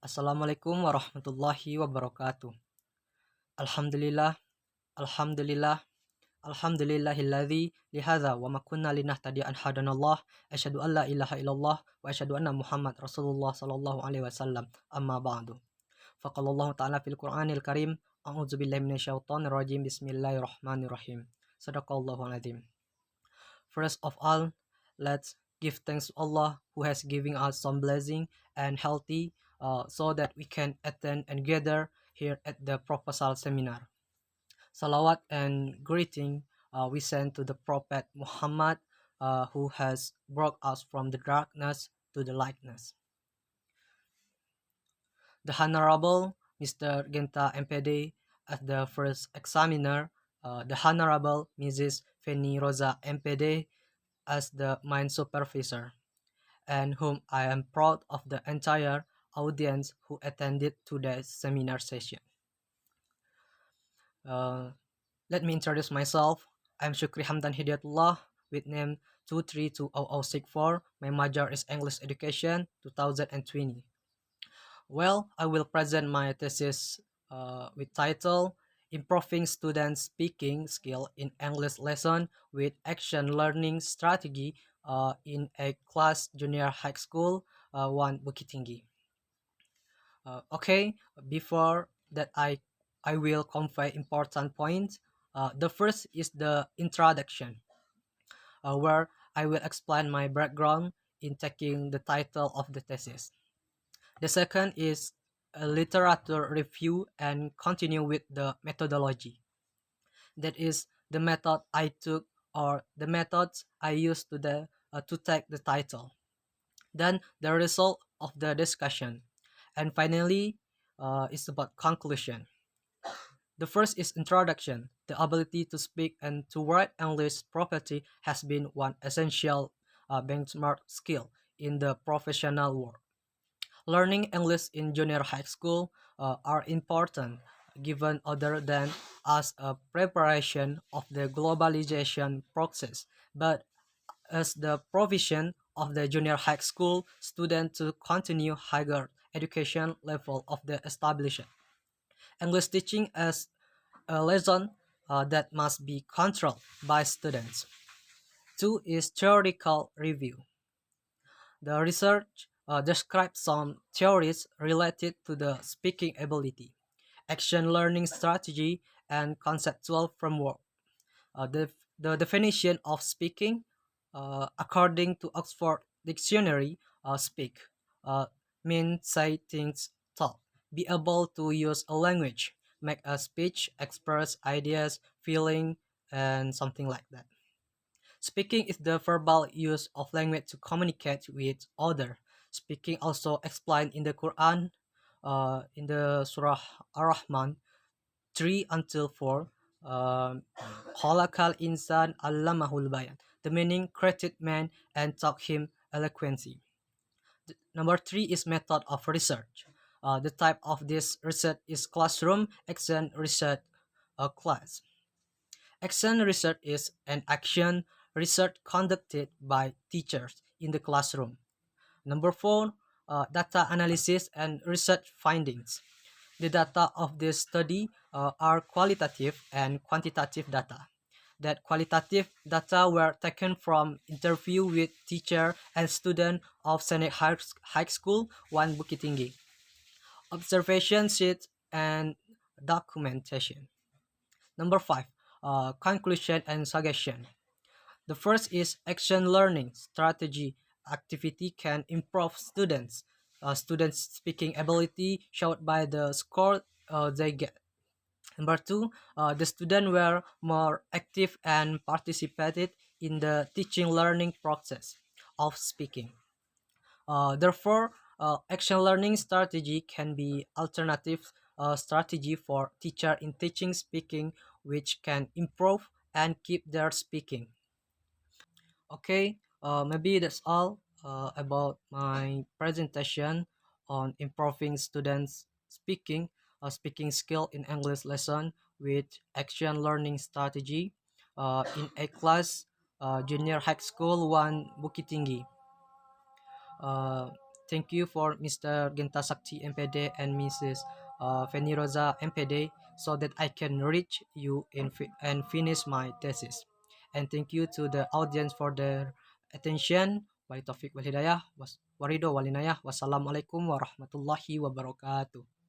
Assalamualaikum warahmatullahi wabarakatuh. Alhamdulillah, alhamdulillah, alhamdulillahilladzi lihadza wa ma kunna linahtadiya an hadanallah. Asyhadu an la ilaha illallah wa asyhadu anna Muhammad Rasulullah sallallahu alaihi wasallam. Amma ba'du. Faqalallahu ta'ala fil Qur'anil Karim, a'udzu billahi minasyaitonir rajim. Bismillahirrahmanirrahim. Sadaqallahu azim. First of all, let's give thanks to Allah who has given us some blessing and healthy so that we can attend and gather here at the proposal seminar. Salawat and greeting we send to the Prophet Muhammad who has brought us from the darkness to the lightness. The Honorable Mr. Genta MPD as the first examiner, the Honorable Mrs. Feni Rosa MPD as the mine supervisor, and whom I am proud of the entire audience who attended today's seminar session. Let me introduce myself. I'm Shukri Hamdan Hidayatullah with name 2320064. My major is English Education 2020. Well, I will present my thesis with title Improving Students' Speaking Skill in English Lesson with Action Learning Strategy in a Class Junior High School 1 Bukit Tinggi. Okay, before that I will convey important points. The first is the introduction, where I will explain my background in taking the title of the thesis. The second is a literature review and continue with the methodology. That is the method I took or the methods I used to take the title. Then the result of the discussion. And finally, it's about conclusion. The first is introduction. The ability to speak and to write English properly has been one essential benchmark skill in the professional world. Learning English in junior high school are important given other than as a preparation of the globalization process, but as the provision of the junior high school student to continue higher education level of the establishment. English teaching as a lesson that must be controlled by students. Two is theoretical review. The research describes some theories related to the speaking ability, action learning strategy, and conceptual framework. The definition of speaking, according to Oxford Dictionary, speak means say things, talk, be able to use a language, make a speech, express ideas, feeling, and something like that. Speaking is the verbal use of language to communicate with other. Speaking also explained in the Quran, in the Surah Ar-Rahman 3 until 4. Khalaqal insan allamahul bayan. The meaning created man and taught him eloquency. Number 3 is method of research. The type of this research is classroom action research class. Action research is an action research conducted by teachers in the classroom. Number 4, data analysis and research findings. The data of this study are qualitative and quantitative data. That qualitative data were taken from interview with teacher and student of Senate High School 1 Bukit Tinggi. Observation sheets and documentation. Number 5, conclusion and suggestion. The first is action learning strategy. Activity can improve students' speaking ability showed by the score they get. Number 2, the students were more active and participated in the teaching learning process of speaking. Therefore, action learning strategy can be alternative strategy for teacher in teaching speaking, which can improve and keep their speaking. Okay, maybe that's all about my presentation on improving students speaking skill in English lesson with action learning strategy in a class junior high school 1 Bukit Tinggi. Uh, Thank you for Mr. Genta Sakti MPD and Mrs. Feni Rosa MPD, so that I can reach you and finish my thesis. And thank you to the audience for their attention. Wali taufiq wal hidayah. Warido walinayah. Wassalamualaikum warahmatullahi wabarakatuh.